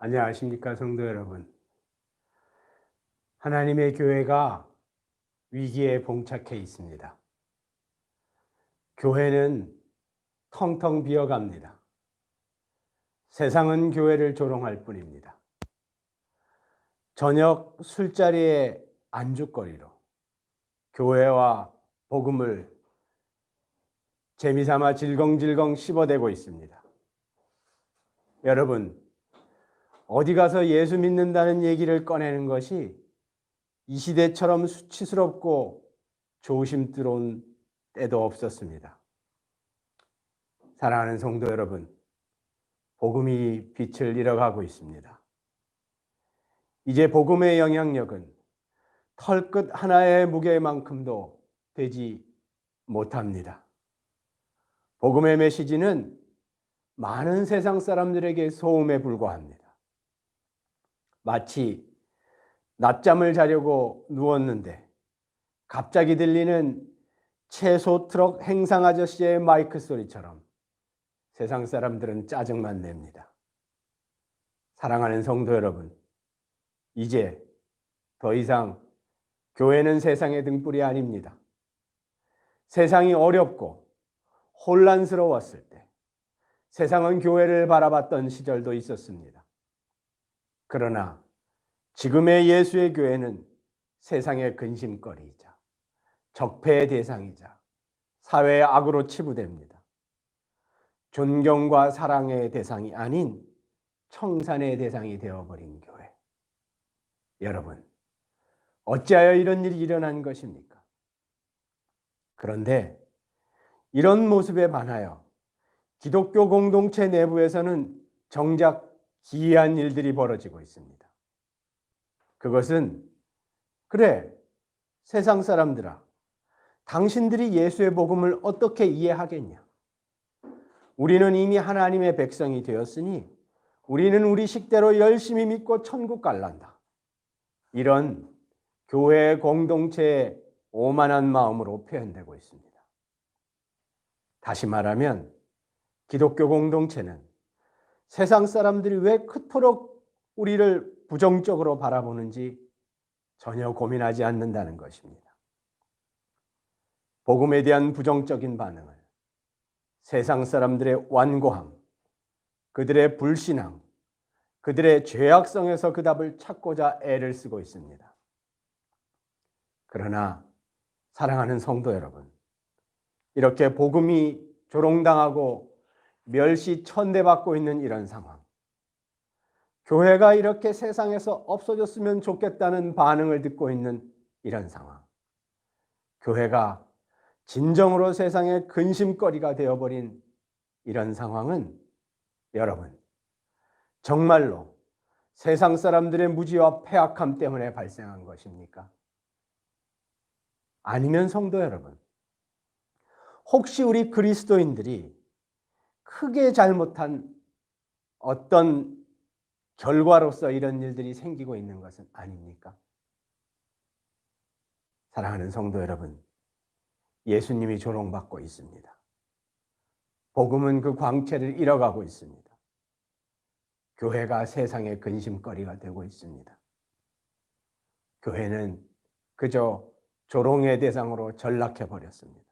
안녕하십니까, 성도 여러분. 하나님의 교회가 위기에 봉착해 있습니다. 교회는 텅텅 비어갑니다. 세상은 교회를 조롱할 뿐입니다. 저녁 술자리의 안주거리로 교회와 복음을 재미삼아 질겅질겅 씹어대고 있습니다. 여러분, 어디 가서 예수 믿는다는 얘기를 꺼내는 것이 이 시대처럼 수치스럽고 조심스러운 때도 없었습니다. 사랑하는 성도 여러분, 복음이 빛을 잃어가고 있습니다. 이제 복음의 영향력은 털끝 하나의 무게만큼도 되지 못합니다. 복음의 메시지는 많은 세상 사람들에게 소음에 불과합니다. 마치 낮잠을 자려고 누웠는데 갑자기 들리는 채소 트럭 행상 아저씨의 마이크 소리처럼 세상 사람들은 짜증만 냅니다. 사랑하는 성도 여러분, 이제 더 이상 교회는 세상의 등불이 아닙니다. 세상이 어렵고 혼란스러웠을 때 세상은 교회를 바라봤던 시절도 있었습니다. 그러나 지금의 예수의 교회는 세상의 근심거리이자 적폐의 대상이자 사회의 악으로 치부됩니다. 존경과 사랑의 대상이 아닌 청산의 대상이 되어버린 교회. 여러분, 어찌하여 이런 일이 일어난 것입니까? 그런데 이런 모습에 반하여 기독교 공동체 내부에서는 정작 기이한 일들이 벌어지고 있습니다. 그것은 그래, 세상 사람들아, 당신들이 예수의 복음을 어떻게 이해하겠냐? 우리는 이미 하나님의 백성이 되었으니 우리는 우리 식대로 열심히 믿고 천국 갈란다. 이런 교회 공동체의 오만한 마음으로 표현되고 있습니다. 다시 말하면 기독교 공동체는 세상 사람들이 왜 그토록 우리를 부정적으로 바라보는지 전혀 고민하지 않는다는 것입니다. 복음에 대한 부정적인 반응을 세상 사람들의 완고함, 그들의 불신앙, 그들의 죄악성에서 그 답을 찾고자 애를 쓰고 있습니다. 그러나 사랑하는 성도 여러분, 이렇게 복음이 조롱당하고 멸시천대받고 있는 이런 상황, 교회가 이렇게 세상에서 없어졌으면 좋겠다는 반응을 듣고 있는 이런 상황, 교회가 진정으로 세상의 근심거리가 되어버린 이런 상황은 여러분, 정말로 세상 사람들의 무지와 패악함 때문에 발생한 것입니까? 아니면 성도 여러분, 혹시 우리 그리스도인들이 크게 잘못한 어떤 결과로서 이런 일들이 생기고 있는 것은 아닙니까? 사랑하는 성도 여러분, 예수님이 조롱받고 있습니다. 복음은 그 광채를 잃어가고 있습니다. 교회가 세상의 근심거리가 되고 있습니다. 교회는 그저 조롱의 대상으로 전락해 버렸습니다.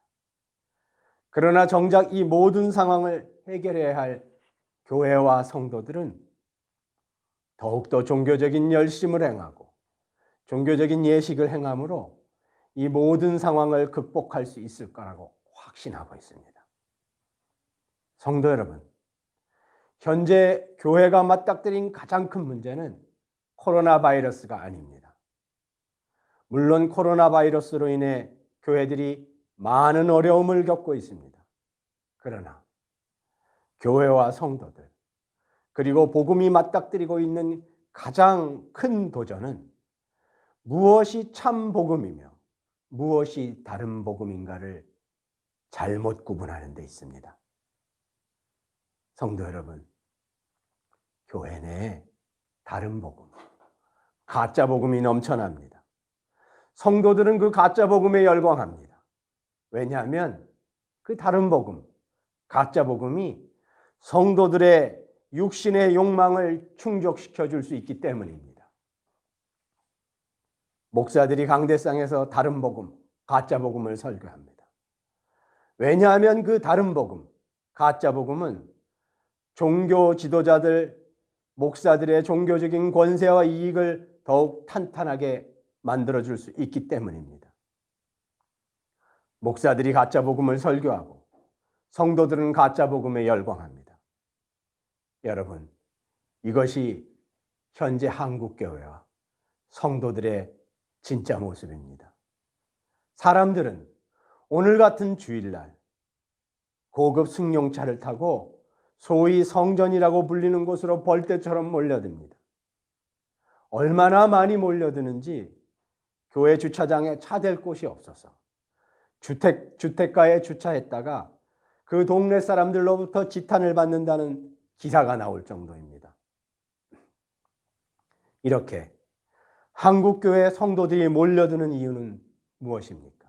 그러나 정작 이 모든 상황을 해결해야 할 교회와 성도들은 더욱더 종교적인 열심을 행하고 종교적인 예식을 행함으로 이 모든 상황을 극복할 수 있을 거라고 확신하고 있습니다. 성도 여러분, 현재 교회가 맞닥뜨린 가장 큰 문제는 코로나 바이러스가 아닙니다. 물론 코로나 바이러스로 인해 교회들이 많은 어려움을 겪고 있습니다. 그러나 교회와 성도들, 그리고 복음이 맞닥뜨리고 있는 가장 큰 도전은 무엇이 참 복음이며 무엇이 다른 복음인가를 잘못 구분하는 데 있습니다. 성도 여러분, 교회 내에 다른 복음, 가짜 복음이 넘쳐납니다. 성도들은 그 가짜 복음에 열광합니다. 왜냐하면 그 다른 복음, 가짜 복음이 성도들의 육신의 욕망을 충족시켜 줄 수 있기 때문입니다. 목사들이 강대상에서 다른 복음, 가짜 복음을 설교합니다. 왜냐하면 그 다른 복음, 가짜 복음은 종교 지도자들, 목사들의 종교적인 권세와 이익을 더욱 탄탄하게 만들어줄 수 있기 때문입니다. 목사들이 가짜 복음을 설교하고 성도들은 가짜 복음에 열광합니다. 여러분, 이것이 현재 한국교회와 성도들의 진짜 모습입니다. 사람들은 오늘 같은 주일날 고급 승용차를 타고 소위 성전이라고 불리는 곳으로 벌떼처럼 몰려듭니다. 얼마나 많이 몰려드는지 교회 주차장에 차 댈 곳이 없어서 주택가에 주차했다가 그 동네 사람들로부터 지탄을 받는다는 기사가 나올 정도입니다. 이렇게 한국교회 성도들이 몰려드는 이유는 무엇입니까?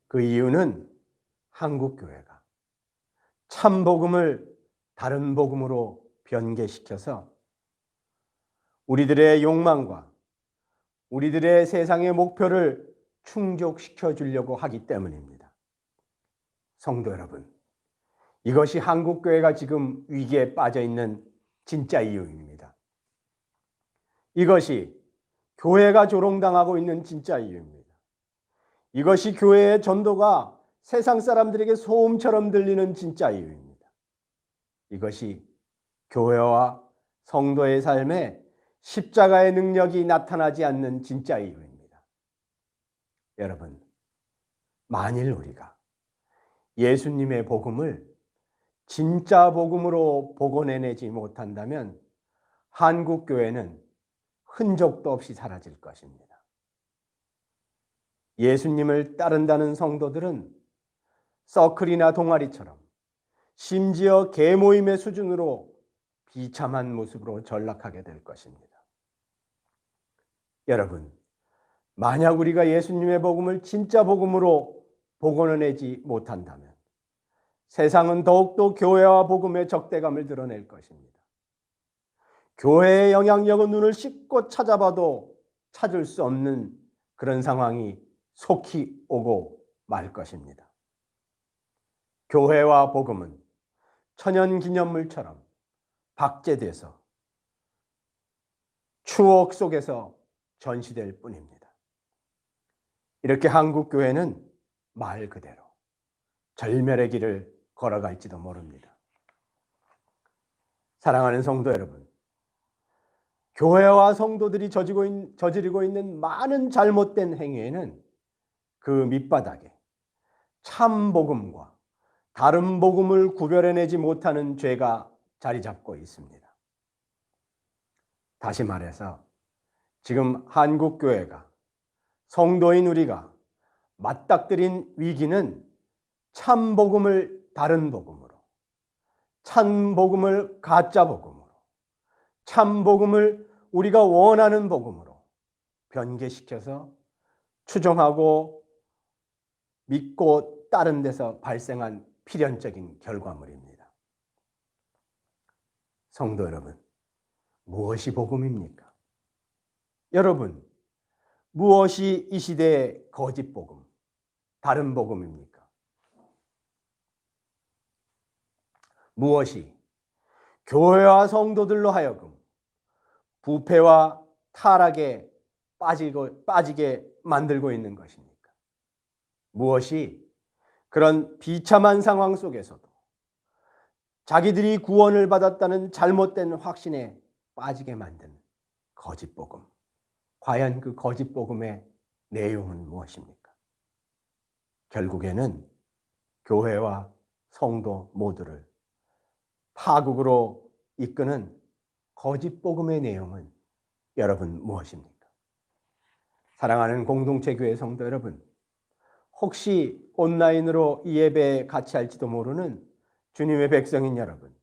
그 이유는 한국교회가 참 복음을 다른 복음으로 변개시켜서 우리들의 욕망과 우리들의 세상의 목표를 충족시켜 주려고 하기 때문입니다. 성도 여러분, 이것이 한국교회가 지금 위기에 빠져 있는 진짜 이유입니다. 이것이 교회가 조롱당하고 있는 진짜 이유입니다. 이것이 교회의 전도가 세상 사람들에게 소음처럼 들리는 진짜 이유입니다. 이것이 교회와 성도의 삶에 십자가의 능력이 나타나지 않는 진짜 이유입니다. 여러분, 만일 우리가 예수님의 복음을 진짜 복음으로 복원해내지 못한다면 한국교회는 흔적도 없이 사라질 것입니다. 예수님을 따른다는 성도들은 서클이나 동아리처럼 심지어 계모임의 수준으로 비참한 모습으로 전락하게 될 것입니다. 여러분, 만약 우리가 예수님의 복음을 진짜 복음으로 복원해내지 못한다면 세상은 더욱더 교회와 복음의 적대감을 드러낼 것입니다. 교회의 영향력은 눈을 씻고 찾아봐도 찾을 수 없는 그런 상황이 속히 오고 말 것입니다. 교회와 복음은 천연기념물처럼 박제돼서 추억 속에서 전시될 뿐입니다. 이렇게 한국교회는 말 그대로 절멸의 길을 걸어갈지도 모릅니다. 사랑하는 성도 여러분, 교회와 성도들이 저지르고 있는 많은 잘못된 행위에는 그 밑바닥에 참 복음과 다른 복음을 구별해내지 못하는 죄가 자리 잡고 있습니다. 다시 말해서 지금 한국교회가, 성도인 우리가 맞닥뜨린 위기는 참 복음을 다른 복음으로, 참 복음을 가짜 복음으로, 참 복음을 우리가 원하는 복음으로 변개시켜서 추종하고 믿고 따른 데서 발생한 필연적인 결과물입니다. 성도 여러분, 무엇이 복음입니까? 여러분, 무엇이 이 시대의 거짓 복음, 다른 복음입니까? 무엇이 교회와 성도들로 하여금 부패와 타락에 빠지게 만들고 있는 것입니까? 무엇이 그런 비참한 상황 속에서도 자기들이 구원을 받았다는 잘못된 확신에 빠지게 만든 거짓 복음. 과연 그 거짓 복음의 내용은 무엇입니까? 결국에는 교회와 성도 모두를 파국으로 이끄는 거짓 복음의 내용은 여러분 무엇입니까? 사랑하는 공동체 교회 성도 여러분, 혹시 온라인으로 이 예배에 같이 할지도 모르는 주님의 백성인 여러분,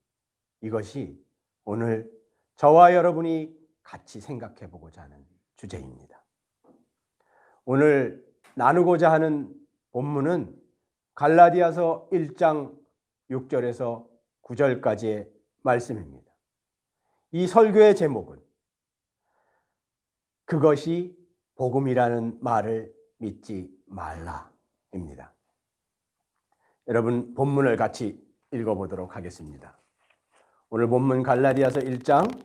이것이 오늘 저와 여러분이 같이 생각해 보고자 하는 주제입니다. 오늘 나누고자 하는 본문은 갈라디아서 1장 6절에서 9절까지의 말씀입니다. 이 설교의 제목은 그것이 복음이라는 말을 믿지 말라입니다. 여러분, 본문을 같이 읽어보도록 하겠습니다. 오늘 본문 갈라디아서 1장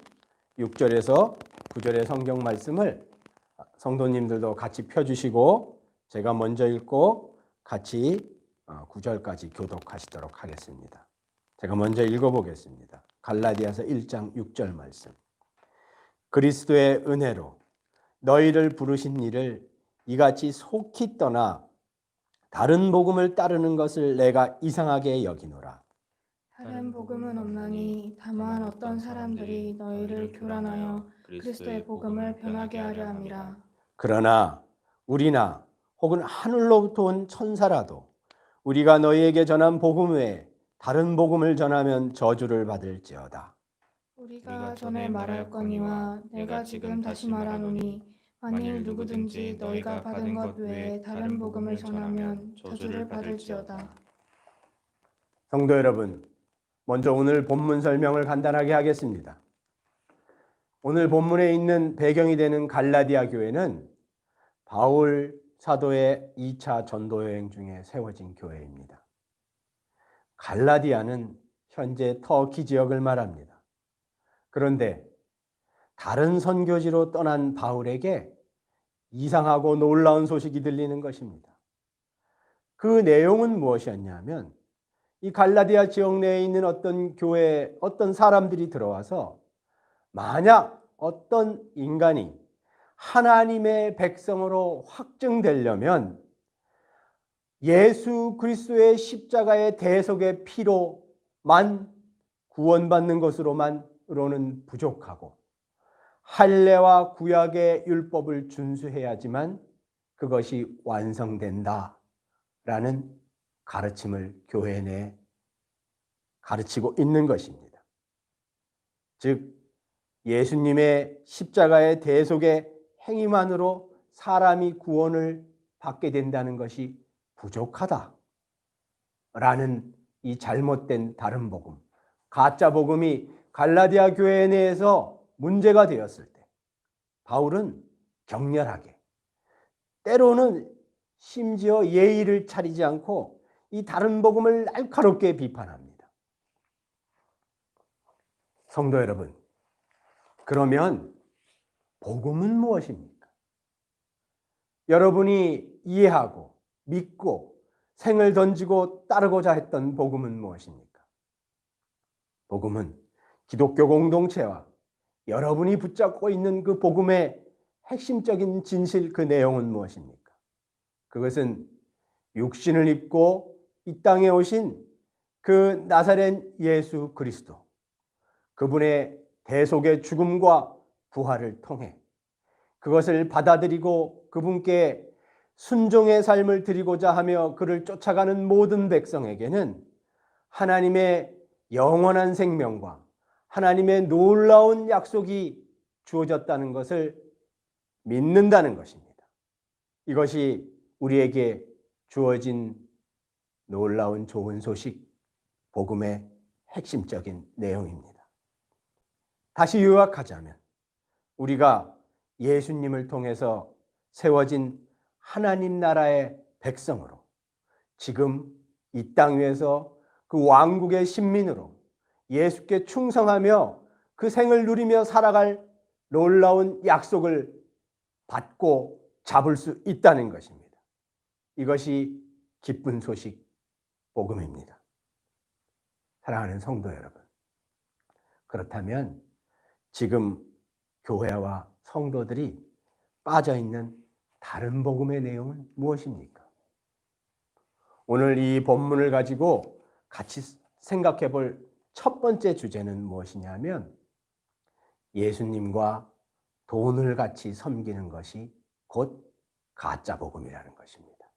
6절에서 9절의 성경 말씀을 성도님들도 같이 펴주시고 제가 먼저 읽고 같이 9절까지 교독하시도록 하겠습니다. 제가 먼저 읽어보겠습니다. 갈라디아서 1장 6절 말씀. 그리스도의 은혜로 너희를 부르신 이를 이같이 속히 떠나 다른 복음을 따르는 것을 내가 이상하게 여기노라. 다른 복음은 없나니 다만 어떤 사람들이 너희를 교란하여 그리스도의 복음을 변하게 하려 함이라. 그러나 우리나 혹은 하늘로부터 온 천사라도 우리가 너희에게 전한 복음 외에 다른 복음을 전하면 저주를 받을지어다. 우리가 전에 말할거니와 내가 지금 다시 말하노니 만일 누구든지 너희가 받은 것 외에 다른 복음을 전하면 저주를 받을지어다. 성도 여러분, 먼저 오늘 본문 설명을 간단하게 하겠습니다. 오늘 본문에 있는 배경이 되는 갈라디아 교회는 바울 사도의 2차 전도 여행 중에 세워진 교회입니다. 갈라디아는 현재 터키 지역을 말합니다. 그런데 다른 선교지로 떠난 바울에게 이상하고 놀라운 소식이 들리는 것입니다. 그 내용은 무엇이었냐면 이 갈라디아 지역 내에 있는 어떤 교회에 어떤 사람들이 들어와서 만약 어떤 인간이 하나님의 백성으로 확증되려면 예수 그리스도의 십자가의 대속의 피로만 구원받는 것으로는 부족하고 할례와 구약의 율법을 준수해야지만 그것이 완성된다라는 가르침을 교회 내에 가르치고 있는 것입니다. 즉 예수님의 십자가의 대속의 행위만으로 사람이 구원을 받게 된다는 것이 부족하다라는 이 잘못된 다른 복음, 가짜 복음이 갈라디아 교회 내에서 문제가 되었을 때 바울은 격렬하게 때로는 심지어 예의를 차리지 않고 이 다른 복음을 날카롭게 비판합니다. 성도 여러분, 그러면 복음은 무엇입니까? 여러분이 이해하고 믿고 생을 던지고 따르고자 했던 복음은 무엇입니까? 복음은 기독교 공동체와 여러분이 붙잡고 있는 그 복음의 핵심적인 진실, 그 내용은 무엇입니까? 그것은 육신을 입고 이 땅에 오신 그 나사렛 예수 그리스도, 그분의 대속의 죽음과 부활을 통해 그것을 받아들이고 그분께 순종의 삶을 드리고자 하며 그를 쫓아가는 모든 백성에게는 하나님의 영원한 생명과 하나님의 놀라운 약속이 주어졌다는 것을 믿는다는 것입니다. 이것이 우리에게 주어진 놀라운 좋은 소식, 복음의 핵심적인 내용입니다. 다시 요약하자면 우리가 예수님을 통해서 세워진 하나님 나라의 백성으로 지금 이 땅 위에서 그 왕국의 신민으로 예수께 충성하며 그 생을 누리며 살아갈 놀라운 약속을 받고 잡을 수 있다는 것입니다. 이것이 기쁜 소식 복음입니다. 사랑하는 성도 여러분, 그렇다면 지금 교회와 성도들이 빠져있는 다른 복음의 내용은 무엇입니까? 오늘 이 본문을 가지고 같이 생각해 볼 첫 번째 주제는 무엇이냐면 예수님과 돈을 같이 섬기는 것이 곧 가짜 복음이라는 것입니다.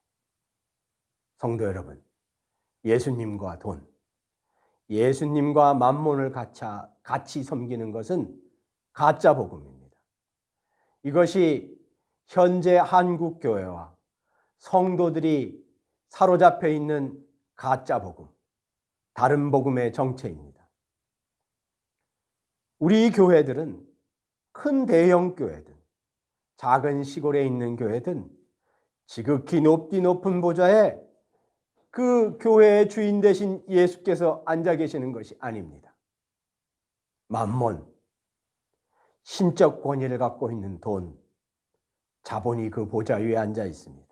성도 여러분, 예수님과 돈, 예수님과 만몬을 같이 섬기는 것은 가짜 복음입니다. 이것이 현재 한국 교회와 성도들이 사로잡혀 있는 가짜 복음, 다른 복음의 정체입니다. 우리 교회들은 큰 대형 교회든 작은 시골에 있는 교회든 지극히 높은 보좌에 그 교회의 주인 되신 예수께서 앉아 계시는 것이 아닙니다. 만몬, 신적 권위를 갖고 있는 돈, 자본이 그 보좌 위에 앉아 있습니다.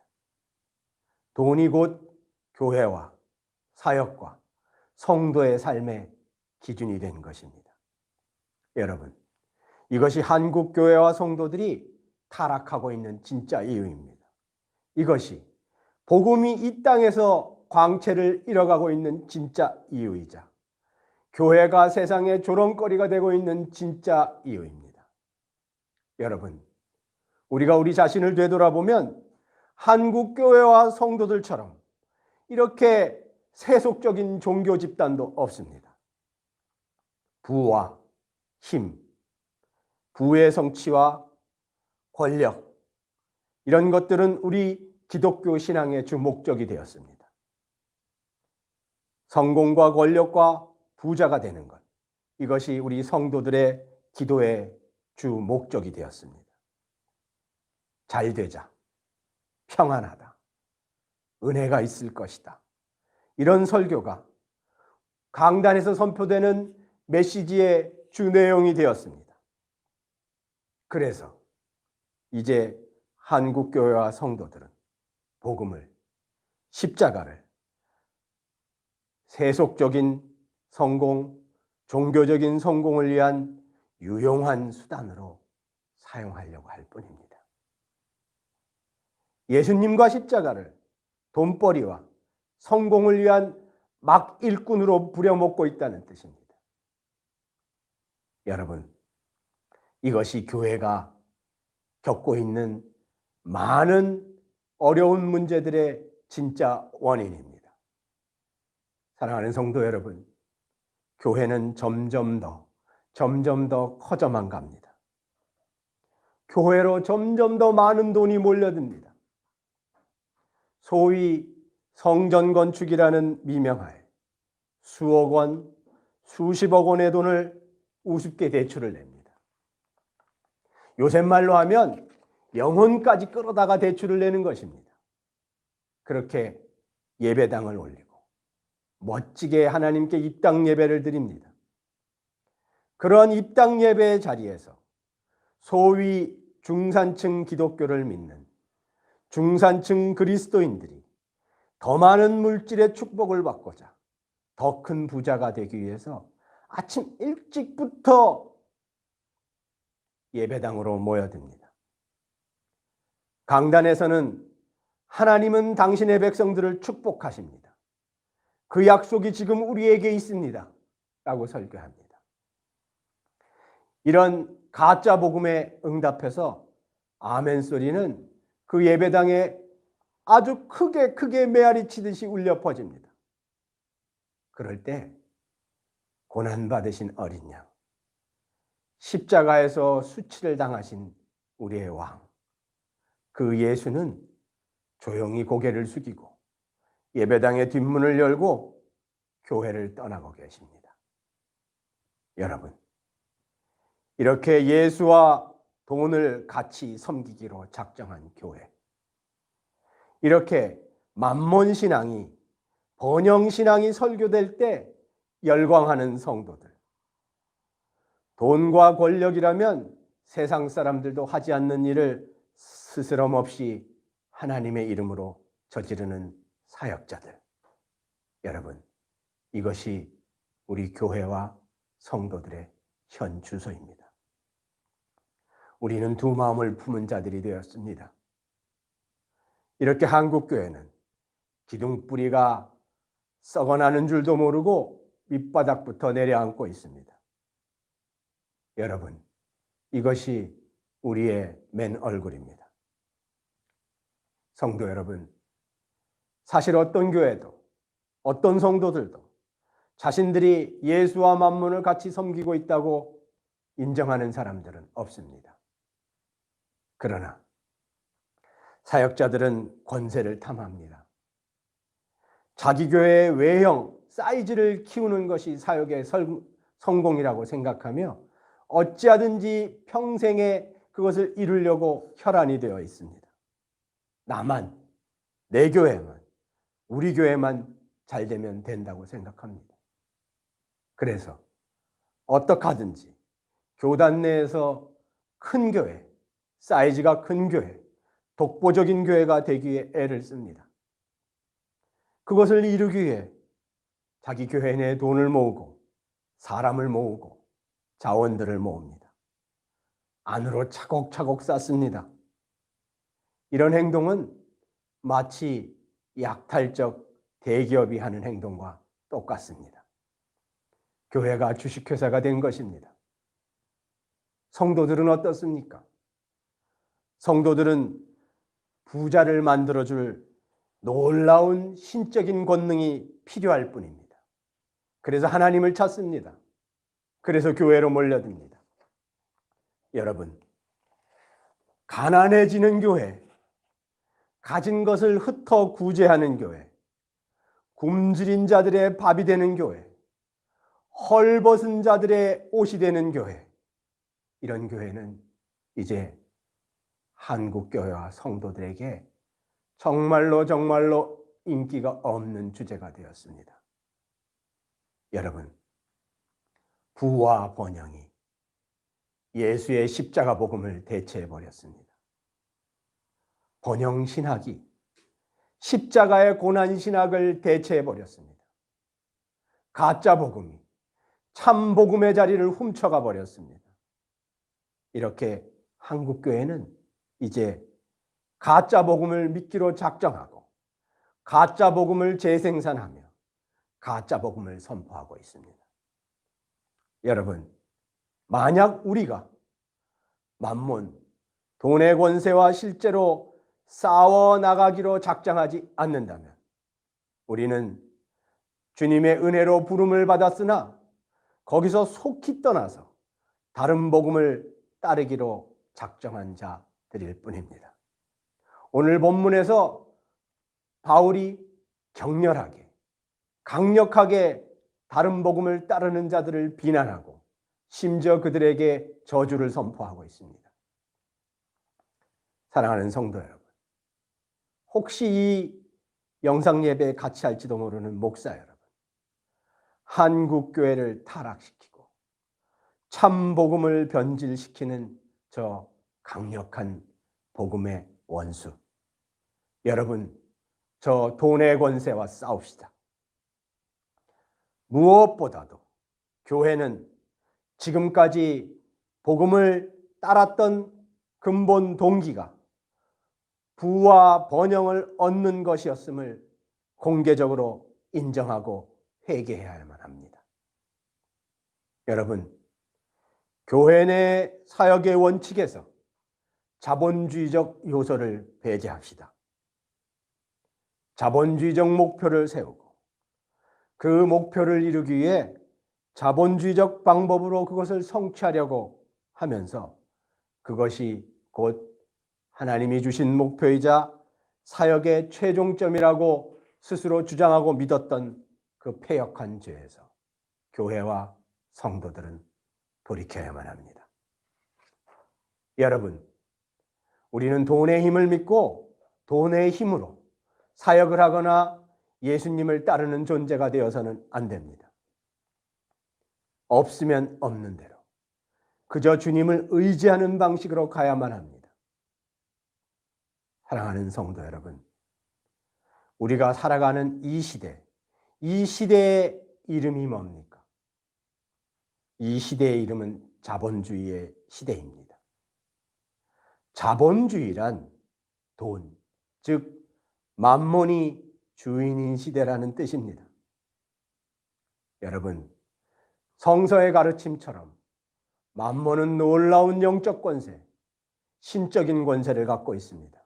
돈이 곧 교회와 사역과 성도의 삶의 기준이 된 것입니다. 여러분, 이것이 한국 교회와 성도들이 타락하고 있는 진짜 이유입니다. 이것이 복음이 이 땅에서 광채를 잃어가고 있는 진짜 이유이자 교회가 세상의 조롱거리가 되고 있는 진짜 이유입니다. 여러분, 우리가 우리 자신을 되돌아보면 한국 교회와 성도들처럼 이렇게 세속적인 종교 집단도 없습니다. 부와 힘, 부의 성취와 권력, 이런 것들은 우리 기독교 신앙의 주 목적이 되었습니다. 성공과 권력과 부자가 되는 것, 이것이 우리 성도들의 기도의 주 목적이 되었습니다. 잘 되자, 평안하다, 은혜가 있을 것이다, 이런 설교가 강단에서 선포되는 메시지의 주 내용이 되었습니다. 그래서 이제 한국 교회와 성도들은 복음을, 십자가를 세속적인 성공, 종교적인 성공을 위한 유용한 수단으로 사용하려고 할 뿐입니다. 예수님과 십자가를 돈벌이와 성공을 위한 막 일꾼으로 부려먹고 있다는 뜻입니다. 여러분, 이것이 교회가 겪고 있는 많은 어려운 문제들의 진짜 원인입니다. 사랑하는 성도 여러분, 교회는 점점 더 커져만 갑니다. 교회로 점점 더 많은 돈이 몰려듭니다. 소위 성전 건축이라는 미명하에 수억 원, 수십억 원의 돈을 우습게 대출을 냅니다. 요새 말로 하면 영혼까지 끌어다가 대출을 내는 것입니다. 그렇게 예배당을 올리고 멋지게 하나님께 입당 예배를 드립니다. 그런 입당 예배의 자리에서 소위 중산층 기독교를 믿는 중산층 그리스도인들이 더 많은 물질의 축복을 받고자 더 큰 부자가 되기 위해서 아침 일찍부터 예배당으로 모여듭니다. 강단에서는 하나님은 당신의 백성들을 축복하십니다. 그 약속이 지금 우리에게 있습니다. 라고 설교합니다. 이런 가짜 복음에 응답해서 아멘 소리는 그 예배당에 아주 크게 메아리 치듯이 울려 퍼집니다. 그럴 때 고난받으신 어린 양, 십자가에서 수치를 당하신 우리의 왕, 그 예수는 조용히 고개를 숙이고 예배당의 뒷문을 열고 교회를 떠나고 계십니다. 여러분, 이렇게 예수와 돈을 같이 섬기기로 작정한 교회, 이렇게 만몬신앙이, 번영신앙이 설교될 때 열광하는 성도들, 돈과 권력이라면 세상 사람들도 하지 않는 일을 스스럼 없이 하나님의 이름으로 저지르는 사역자들, 여러분, 이것이 우리 교회와 성도들의 현 주소입니다. 우리는 두 마음을 품은 자들이 되었습니다. 이렇게 한국교회는 기둥뿌리가 썩어나는 줄도 모르고 밑바닥부터 내려앉고 있습니다. 여러분, 이것이 우리의 맨 얼굴입니다. 성도 여러분, 사실 어떤 교회도, 어떤 성도들도 자신들이 예수와 만몬을 같이 섬기고 있다고 인정하는 사람들은 없습니다. 그러나 사역자들은 권세를 탐합니다. 자기 교회의 외형, 사이즈를 키우는 것이 사역의 성공이라고 생각하며 어찌하든지 평생에 그것을 이루려고 혈안이 되어 있습니다. 나만, 내 교회만, 우리 교회만 잘 되면 된다고 생각합니다. 그래서 어떻게 하든지 교단 내에서 큰 교회, 사이즈가 큰 교회, 독보적인 교회가 되기 위해 애를 씁니다. 그것을 이루기 위해 자기 교회 내에 돈을 모으고 사람을 모으고 자원들을 모읍니다. 안으로 차곡차곡 쌓습니다. 이런 행동은 마치 약탈적 대기업이 하는 행동과 똑같습니다. 교회가 주식회사가 된 것입니다. 성도들은 어떻습니까? 성도들은 부자를 만들어줄 놀라운 신적인 권능이 필요할 뿐입니다. 그래서 하나님을 찾습니다. 그래서 교회로 몰려듭니다. 여러분, 가난해지는 교회, 가진 것을 흩어 구제하는 교회, 굶주린 자들의 밥이 되는 교회, 헐벗은 자들의 옷이 되는 교회, 이런 교회는 이제 한국 교회와 성도들에게 정말로 인기가 없는 주제가 되었습니다. 여러분, 부와 번영이 예수의 십자가 복음을 대체해 버렸습니다. 번영 신학이 십자가의 고난 신학을 대체해 버렸습니다. 가짜 복음이 참 복음의 자리를 훔쳐가 버렸습니다. 이렇게 한국 교회는 이제 가짜 복음을 믿기로 작정하고 가짜 복음을 재생산하며 가짜 복음을 선포하고 있습니다. 여러분, 만약 우리가 만몬, 돈의 권세와 실제로 싸워 나가기로 작정하지 않는다면 우리는 주님의 은혜로 부름을 받았으나 거기서 속히 떠나서 다른 복음을 따르기로 작정한 자들일 뿐입니다. 오늘 본문에서 바울이 격렬하게, 강력하게 다른 복음을 따르는 자들을 비난하고 심지어 그들에게 저주를 선포하고 있습니다. 사랑하는 성도 여러분, 혹시 이 영상 예배에 같이 할지도 모르는 목사 여러분, 한국 교회를 타락시키고 참 복음을 변질시키는 저 강력한 복음의 원수, 여러분, 저 돈의 권세와 싸웁시다. 무엇보다도 교회는 지금까지 복음을 따랐던 근본 동기가 부와 번영을 얻는 것이었음을 공개적으로 인정하고 회개해야만 합니다. 여러분, 교회 내 사역의 원칙에서 자본주의적 요소를 배제합시다. 자본주의적 목표를 세우고 그 목표를 이루기 위해 자본주의적 방법으로 그것을 성취하려고 하면서 그것이 곧 하나님이 주신 목표이자 사역의 최종점이라고 스스로 주장하고 믿었던 그 패역한 죄에서 교회와 성도들은 돌이켜야만 합니다. 여러분, 우리는 돈의 힘을 믿고 돈의 힘으로 사역을 하거나 예수님을 따르는 존재가 되어서는 안 됩니다. 없으면 없는 대로 그저 주님을 의지하는 방식으로 가야만 합니다. 사랑하는 성도 여러분, 우리가 살아가는 이 시대의 이름이 뭡니까? 이 시대의 이름은 자본주의의 시대입니다. 자본주의란 돈, 즉 만몬이 주인인 시대라는 뜻입니다. 여러분, 성서의 가르침처럼 만몬은 놀라운 영적 권세, 신적인 권세를 갖고 있습니다.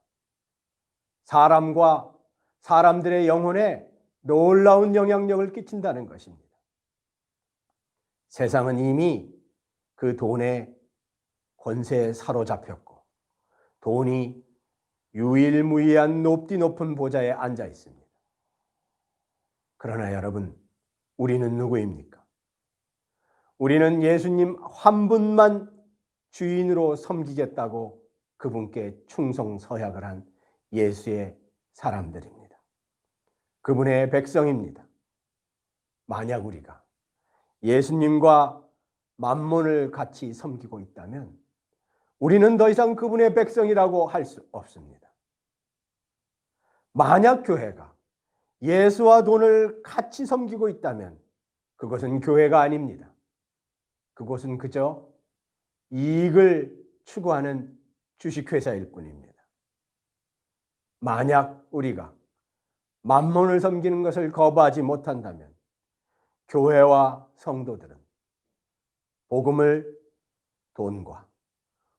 사람과 사람들의 영혼에 놀라운 영향력을 끼친다는 것입니다. 세상은 이미 그 돈의 권세에 사로잡혔고 돈이 유일무이한 높디 높은 보좌에 앉아 있습니다. 그러나 여러분, 우리는 누구입니까? 우리는 예수님 한 분만 주인으로 섬기겠다고 그분께 충성서약을 한 예수의 사람들입니다. 그분의 백성입니다. 만약 우리가 예수님과 만몬을 같이 섬기고 있다면 우리는 더 이상 그분의 백성이라고 할 수 없습니다. 만약 교회가 예수와 돈을 같이 섬기고 있다면 그것은 교회가 아닙니다. 그것은 그저 이익을 추구하는 주식회사일 뿐입니다. 만약 우리가 만몬을 섬기는 것을 거부하지 못한다면 교회와 성도들은 복음을 돈과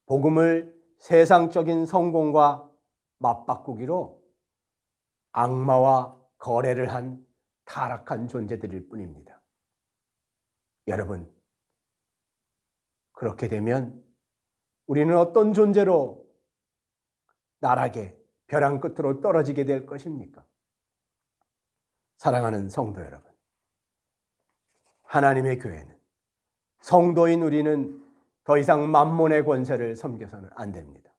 복음을 세상적인 성공과 맞바꾸기로 악마와 거래를 한 타락한 존재들일 뿐입니다. 여러분, 그렇게 되면 우리는 어떤 존재로 나락의 벼랑 끝으로 떨어지게 될 것입니까? 사랑하는 성도 여러분, 하나님의 교회는, 성도인 우리는 더 이상 만몬의 권세를 섬겨서는 안 됩니다.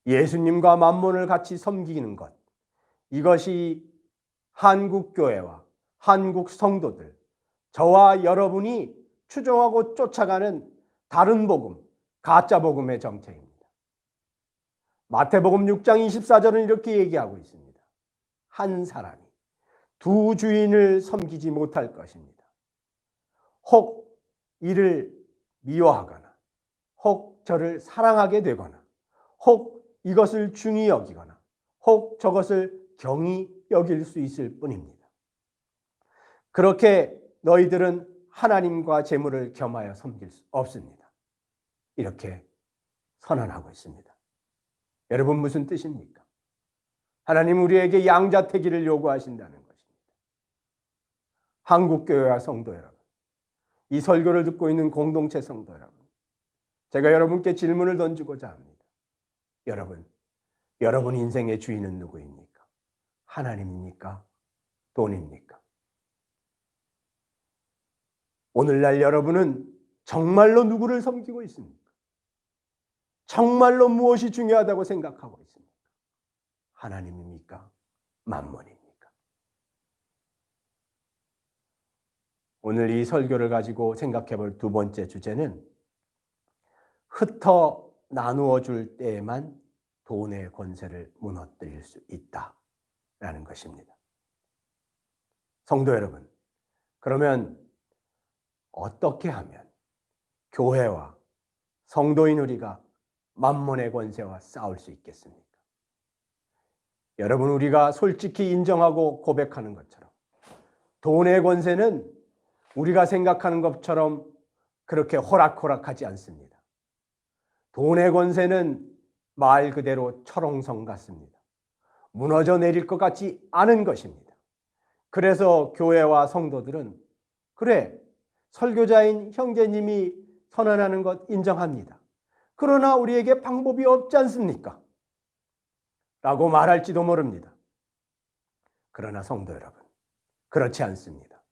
예수님과 만몬을 같이 섬기는 것, 이것이 한국 교회와 한국 성도들, 저와 여러분이 추종하고 쫓아가는 다른 복음, 가짜 복음의 정체입니다. 마태복음 6장 24절은 이렇게 얘기하고 있습니다. 한 사람이 두 주인을 섬기지 못할 것입니다. 혹 이를 미워하거나, 혹 저를 사랑하게 되거나, 혹 이것을 중히 여기거나, 혹 저것을 경히 여길 수 있을 뿐입니다. 그렇게 너희들은 하나님과 재물을 겸하여 섬길 수 없습니다. 이렇게 선언하고 있습니다. 여러분, 무슨 뜻입니까? 하나님 우리에게 양자택일을 요구하신다는 것입니다. 한국교회와 성도 여러분, 이 설교를 듣고 있는 공동체 성도 여러분, 제가 여러분께 질문을 던지고자 합니다. 여러분 인생의 주인은 누구입니까? 하나님입니까? 돈입니까? 오늘날 여러분은 정말로 누구를 섬기고 있습니까? 정말로 무엇이 중요하다고 생각하고 있습니까? 하나님입니까? 만몬입니까? 오늘 이 설교를 가지고 생각해 볼 두 번째 주제는 흩어 나누어 줄 때에만 돈의 권세를 무너뜨릴 수 있다라는 것입니다. 성도 여러분, 그러면 어떻게 하면 교회와 성도인 우리가 만몬의 권세와 싸울 수 있겠습니까? 여러분, 우리가 솔직히 인정하고 고백하는 것처럼 돈의 권세는 우리가 생각하는 것처럼 그렇게 호락호락하지 않습니다. 돈의 권세는 말 그대로 철옹성 같습니다. 무너져 내릴 것 같지 않은 것입니다. 그래서 교회와 성도들은 그래, 설교자인 형제님이 선언하는 것 인정합니다. 그러나 우리에게 방법이 없지 않습니까? 라고 말할지도 모릅니다. 그러나 성도 여러분, 그렇지 않습니다.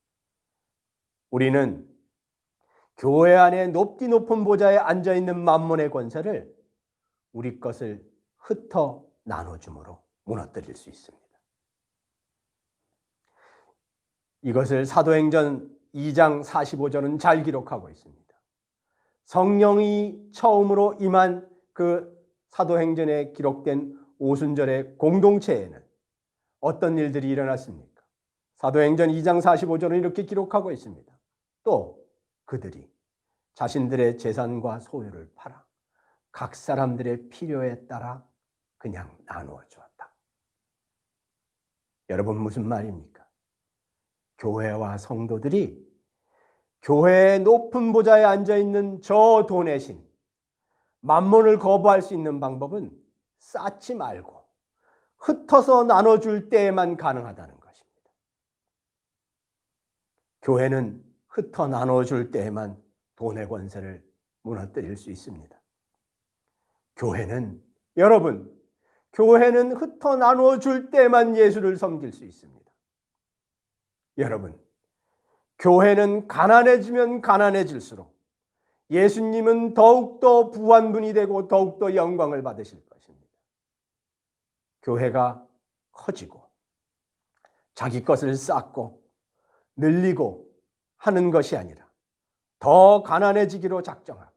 우리는 교회 안에 높디 높은 보좌에 앉아있는 만몬의 권세를 우리 것을 흩어 나눠줌으로 무너뜨릴 수 있습니다. 이것을 사도행전 2장 45절은 잘 기록하고 있습니다. 성령이 처음으로 임한 그 사도행전에 기록된 오순절의 공동체에는 어떤 일들이 일어났습니까? 사도행전 2장 45절은 이렇게 기록하고 있습니다. 또 그들이 자신들의 재산과 소유를 팔아 각 사람들의 필요에 따라 그냥 나누어 주었다. 여러분, 무슨 말입니까? 교회와 성도들이 교회의 높은 보좌에 앉아있는 저 돈의 신, 만몬을 거부할 수 있는 방법은 쌓지 말고 흩어서 나눠줄 때에만 가능하다는 것입니다. 교회는 흩어 나눠줄 때에만 돈의 권세를 무너뜨릴 수 있습니다. 교회는 흩어 나눠줄 때만 예수를 섬길 수 있습니다. 여러분, 교회는 가난해지면 가난해질수록 예수님은 더욱더 부한 분이 되고 더욱더 영광을 받으실 것입니다. 교회가 커지고 자기 것을 쌓고 늘리고 하는 것이 아니라 더 가난해지기로 작정하고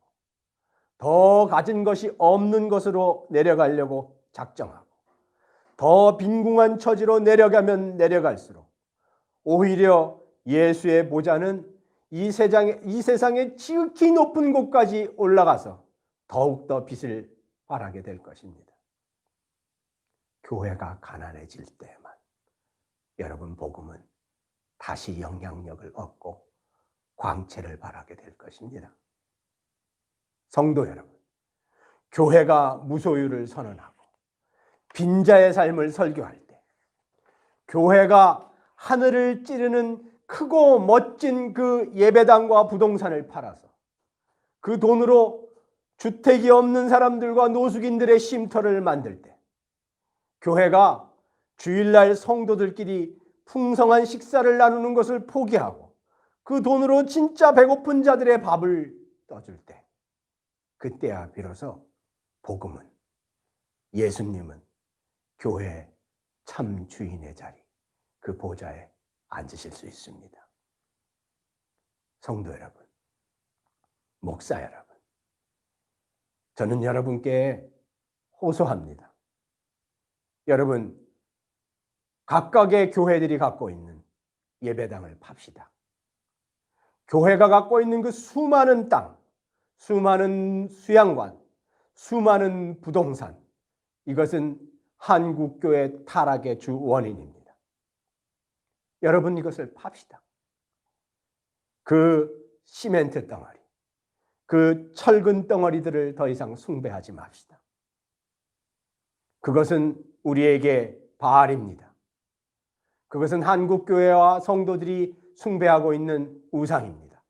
더 가진 것이 없는 것으로 내려가려고 작정하고 더 빈궁한 처지로 내려가면 내려갈수록 오히려 예수의 보좌는 이 세상의 지극히 높은 곳까지 올라가서 더욱더 빛을 발하게 될 것입니다. 교회가 가난해질 때만 여러분 복음은 다시 영향력을 얻고 광채를 발하게 될 것입니다. 성도 여러분, 교회가 무소유를 선언하고 빈자의 삶을 설교할 때, 교회가 하늘을 찌르는 크고 멋진 그 예배당과 부동산을 팔아서 그 돈으로 주택이 없는 사람들과 노숙인들의 쉼터를 만들 때, 교회가 주일날 성도들끼리 풍성한 식사를 나누는 것을 포기하고 그 돈으로 진짜 배고픈 자들의 밥을 떠줄 때, 그때야 비로소 복음은, 예수님은 교회의 참 주인의 자리, 그 보좌에 앉으실 수 있습니다. 성도 여러분, 목사 여러분, 저는 여러분께 호소합니다. 여러분, 각각의 교회들이 갖고 있는 예배당을 팝시다. 교회가 갖고 있는 그 수많은 땅, 수많은 수양관, 수많은 부동산, 이것은 한국교회 타락의 주 원인입니다. 여러분, 이것을 팝시다. 그 시멘트 덩어리, 그 철근 덩어리들을 더 이상 숭배하지 맙시다. 그것은 우리에게 바알입니다. 그것은 한국교회와 성도들이 숭배하고 있는 우상입니다.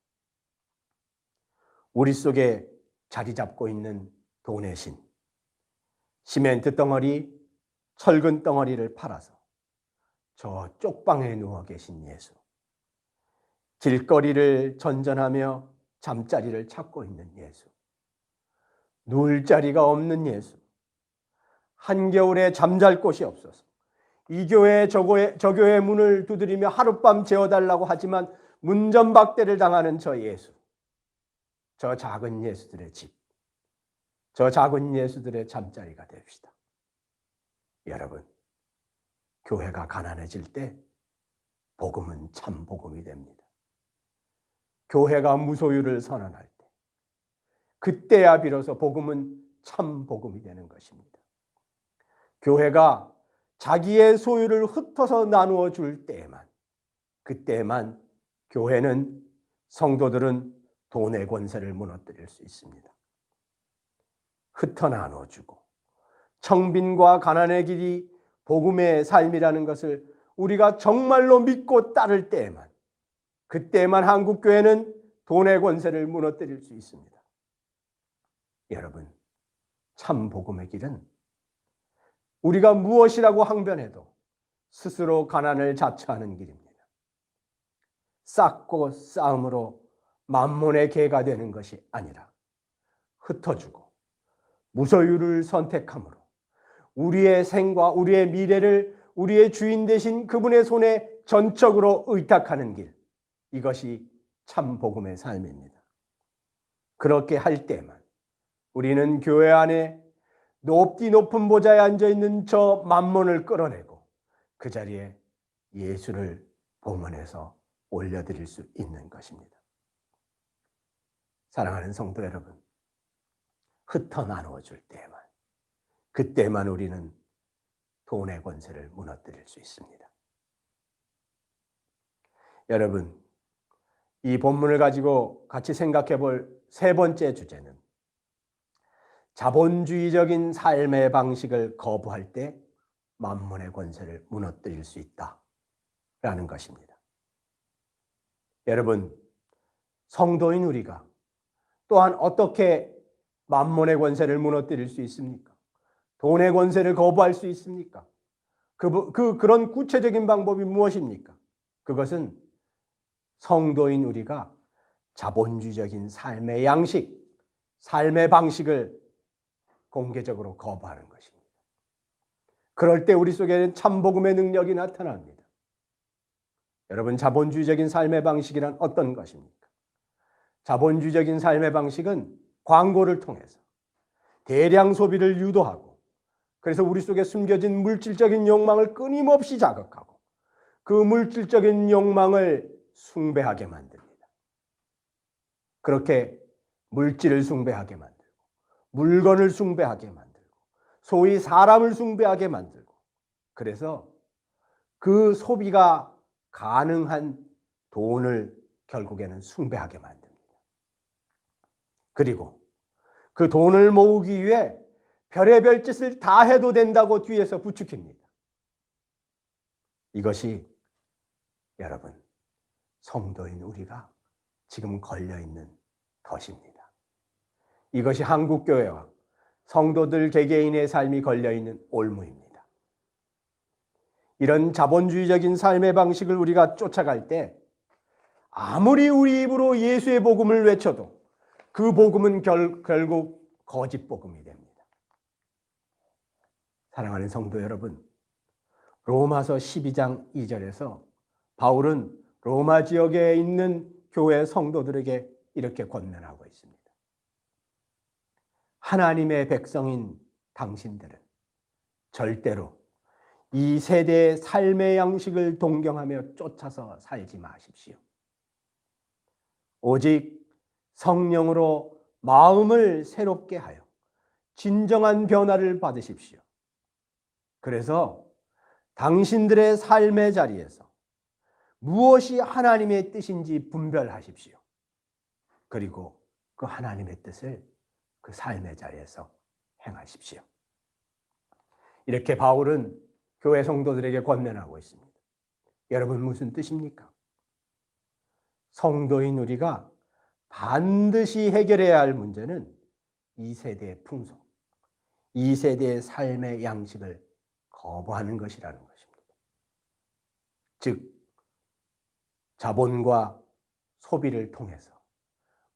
우리 속에 자리 잡고 있는 돈의 신, 시멘트 덩어리, 철근 덩어리를 팔아서 저 쪽방에 누워 계신 예수, 길거리를 전전하며 잠자리를 찾고 있는 예수, 누울 자리가 없는 예수, 한겨울에 잠잘 곳이 없어서 이 교회 저 교회 문을 두드리며 하룻밤 재워달라고 하지만 문전박대를 당하는 저 예수, 저 작은 예수들의 집, 저 작은 예수들의 잠자리가 됩시다. 여러분, 교회가 가난해질 때 복음은 참 복음이 됩니다. 교회가 무소유를 선언할 때, 그때야 비로소 복음은 참 복음이 되는 것입니다. 교회가 자기의 소유를 흩어서 나누어 줄 때에만, 그때만 교회는, 성도들은 돈의 권세를 무너뜨릴 수 있습니다. 흩어 나눠주고 청빈과 가난의 길이 복음의 삶이라는 것을 우리가 정말로 믿고 따를 때에만, 그때만 한국교회는 돈의 권세를 무너뜨릴 수 있습니다. 여러분, 참 복음의 길은 우리가 무엇이라고 항변해도 스스로 가난을 자처하는 길입니다. 쌓고 쌓음으로 만몬의 개가 되는 것이 아니라 흩어주고 무소유를 선택함으로 우리의 생과 우리의 미래를 우리의 주인 되신 그분의 손에 전적으로 의탁하는 길, 이것이 참 복음의 삶입니다. 그렇게 할 때만 우리는 교회 안에 높디 높은 보좌에 앉아있는 저 만몬을 끌어내고 그 자리에 예수를 봉헌해서 올려드릴 수 있는 것입니다. 사랑하는 성도 여러분, 흩어 나누어 줄 때만, 그때만 우리는 돈의 권세를 무너뜨릴 수 있습니다. 여러분, 이 본문을 가지고 같이 생각해 볼 세 번째 주제는 자본주의적인 삶의 방식을 거부할 때 만몬의 권세를 무너뜨릴 수 있다라는 것입니다. 여러분, 성도인 우리가 또한 어떻게 만몬의 권세를 무너뜨릴 수 있습니까? 돈의 권세를 거부할 수 있습니까? 그런 구체적인 방법이 무엇입니까? 그것은 성도인 우리가 자본주의적인 삶의 양식, 삶의 방식을 공개적으로 거부하는 것입니다. 그럴 때 우리 속에는 참복음의 능력이 나타납니다. 여러분, 자본주의적인 삶의 방식이란 어떤 것입니까? 자본주의적인 삶의 방식은 광고를 통해서 대량 소비를 유도하고, 그래서 우리 속에 숨겨진 물질적인 욕망을 끊임없이 자극하고 그 물질적인 욕망을 숭배하게 만듭니다. 그렇게 물질을 숭배하게 만들고 물건을 숭배하게 만들고 소위 사람을 숭배하게 만들고, 그래서 그 소비가 가능한 돈을 결국에는 숭배하게 만듭니다. 그리고 그 돈을 모으기 위해 별의별 짓을 다 해도 된다고 뒤에서 부추깁니다. 이것이 여러분, 성도인 우리가 지금 걸려있는 덫입니다. 이것이 한국교회와 성도들 개개인의 삶이 걸려있는 올무입니다. 이런 자본주의적인 삶의 방식을 우리가 쫓아갈 때 아무리 우리 입으로 예수의 복음을 외쳐도 그 복음은 결국 거짓 복음이 됩니다. 사랑하는 성도 여러분, 로마서 12장 2절에서 바울은 로마 지역에 있는 교회 성도들에게 이렇게 권면하고 있습니다. 하나님의 백성인 당신들은 절대로 이 세대의 삶의 양식을 동경하며 쫓아서 살지 마십시오. 오직 성령으로 마음을 새롭게 하여 진정한 변화를 받으십시오. 그래서 당신들의 삶의 자리에서 무엇이 하나님의 뜻인지 분별하십시오. 그리고 그 하나님의 뜻을 그 삶의 자리에서 행하십시오. 이렇게 바울은 교회 성도들에게 권면하고 있습니다. 여러분, 무슨 뜻입니까? 성도인 우리가 반드시 해결해야 할 문제는 이 세대의 풍속, 이 세대의 삶의 양식을 거부하는 것이라는 것입니다. 즉, 자본과 소비를 통해서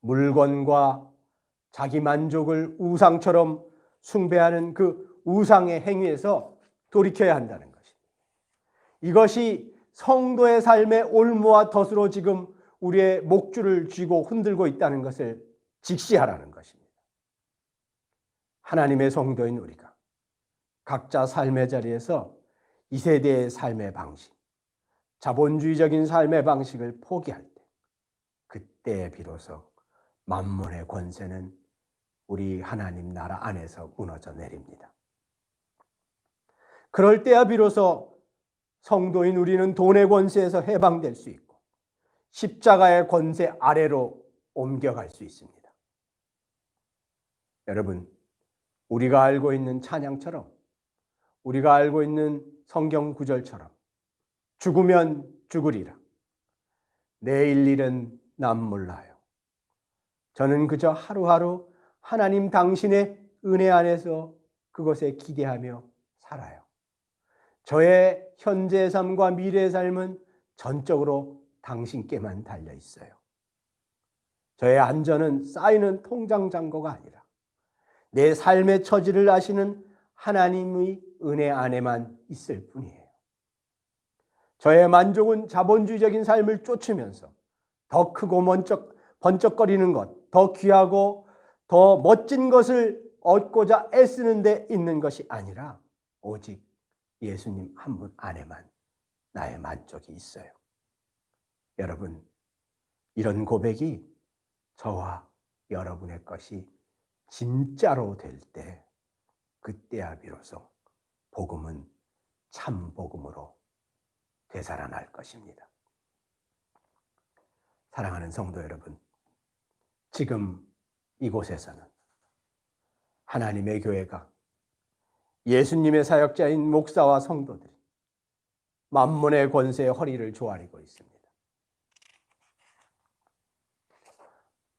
물건과 자기 만족을 우상처럼 숭배하는 그 우상의 행위에서 돌이켜야 한다는 것입니다. 이것이 성도의 삶의 올무와 덫으로 지금 우리의 목줄을 쥐고 흔들고 있다는 것을 직시하라는 것입니다. 하나님의 성도인 우리가 각자 삶의 자리에서 이 세대의 삶의 방식, 자본주의적인 삶의 방식을 포기할 때, 그때 비로소 만몬의 권세는 우리 하나님 나라 안에서 무너져 내립니다. 그럴 때야 비로소 성도인 우리는 돈의 권세에서 해방될 수 있고 십자가의 권세 아래로 옮겨갈 수 있습니다. 여러분, 우리가 알고 있는 찬양처럼, 우리가 알고 있는 성경 구절처럼 죽으면 죽으리라, 내일 일은 남 몰라요. 저는 그저 하루하루 하나님 당신의 은혜 안에서 그것에 기대하며 살아요. 저의 현재의 삶과 미래의 삶은 전적으로 당신께만 달려 있어요. 저의 안전은 쌓이는 통장 잔고가 아니라 내 삶의 처지를 아시는 하나님의 은혜 안에만 있을 뿐이에요. 저의 만족은 자본주의적인 삶을 쫓으면서 더 크고 번쩍거리는 것, 더 귀하고 더 멋진 것을 얻고자 애쓰는 데 있는 것이 아니라 오직 예수님 한 분 안에만 나의 만족이 있어요. 여러분, 이런 고백이 저와 여러분의 것이 진짜로 될 때, 그때야 비로소 복음은 참 복음으로 되살아날 것입니다. 사랑하는 성도 여러분, 지금 이곳에서는 하나님의 교회가 예수님의 사역자인 목사와 성도들이 만몬의 권세의 허리를 조아리고 있습니다.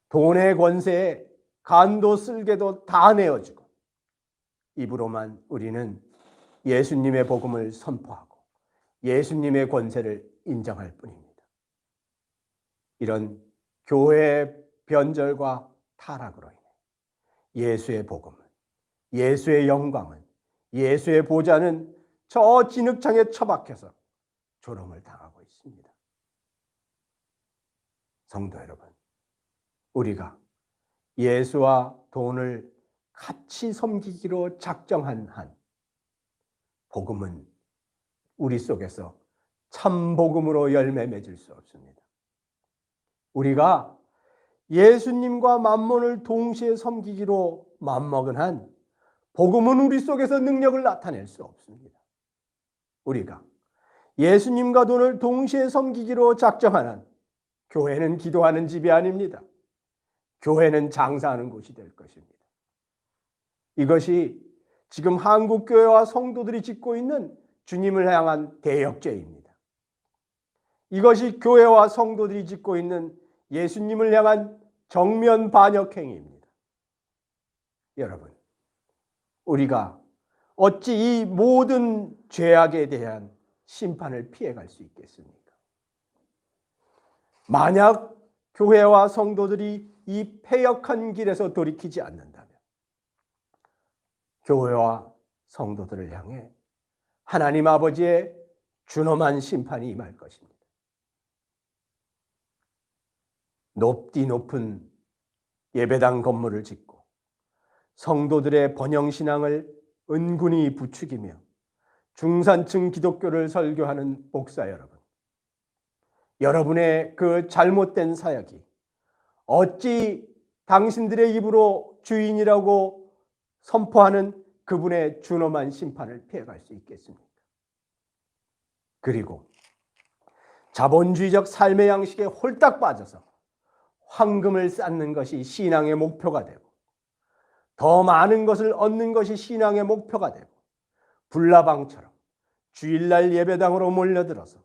돈의 권세에 간도 쓸개도 다 내어주고 입으로만 우리는 예수님의 복음을 선포하고 예수님의 권세를 인정할 뿐입니다. 이런 교회의 변절과 타락으로 인해 예수의 복음은, 예수의 영광은, 예수의 보좌는 저 진흙창에 처박혀서 조롱을 당하고 있습니다. 성도 여러분, 우리가 예수와 돈을 같이 섬기기로 작정한 한 복음은 우리 속에서 참 복음으로 열매 맺을 수 없습니다. 우리가 예수님과 만몬을 동시에 섬기기로 맘먹은 한 복음은 우리 속에서 능력을 나타낼 수 없습니다. 우리가 예수님과 돈을 동시에 섬기기로 작정한 한 교회는 기도하는 집이 아닙니다. 교회는 장사하는 곳이 될 것입니다. 이것이 지금 한국교회와 성도들이 짓고 있는 주님을 향한 대역죄입니다. 이것이 교회와 성도들이 짓고 있는 예수님을 향한 정면 반역행위입니다. 여러분, 우리가 어찌 이 모든 죄악에 대한 심판을 피해갈 수 있겠습니까? 만약 교회와 성도들이 이 패역한 길에서 돌이키지 않는다면 교회와 성도들을 향해 하나님 아버지의 준엄한 심판이 임할 것입니다. 높디 높은 예배당 건물을 짓고 성도들의 번영신앙을 은근히 부추기며 중산층 기독교를 설교하는 목사 여러분, 여러분의 그 잘못된 사역이 어찌 당신들의 입으로 주인이라고 선포하는 그분의 준엄한 심판을 피해갈 수 있겠습니까? 그리고 자본주의적 삶의 양식에 홀딱 빠져서 황금을 쌓는 것이 신앙의 목표가 되고 더 많은 것을 얻는 것이 신앙의 목표가 되고 불나방처럼 주일날 예배당으로 몰려들어서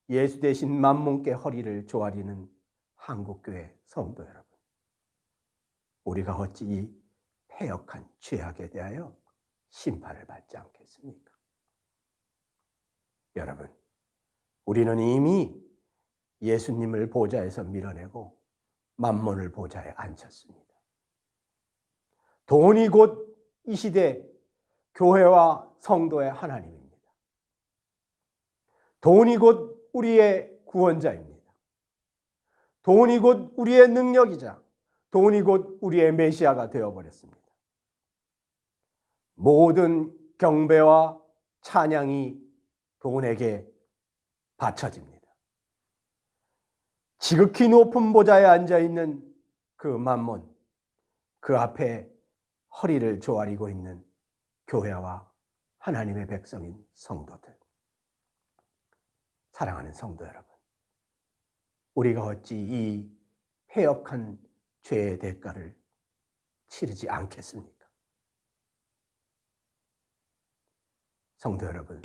예수 대신 만몬께 허리를 조아리는 한국교회 성도 여러분, 우리가 어찌 이 패역한 죄악에 대하여 심판을 받지 않겠습니까? 여러분, 우리는 이미 예수님을 보좌에서 밀어내고 만몬을 보좌에 앉혔습니다. 돈이 곧 이 시대 교회와 성도의 하나님입니다. 돈이 곧 우리의 구원자입니다. 돈이 곧 우리의 능력이자 돈이 곧 우리의 메시아가 되어버렸습니다. 모든 경배와 찬양이 돈에게 바쳐집니다. 지극히 높은 보좌에 앉아있는 그 만몬, 그 앞에 허리를 조아리고 있는 교회와 하나님의 백성인 성도들, 사랑하는 성도 여러분, 우리가 어찌 이 패역한 죄의 대가를 치르지 않겠습니까? 성도 여러분,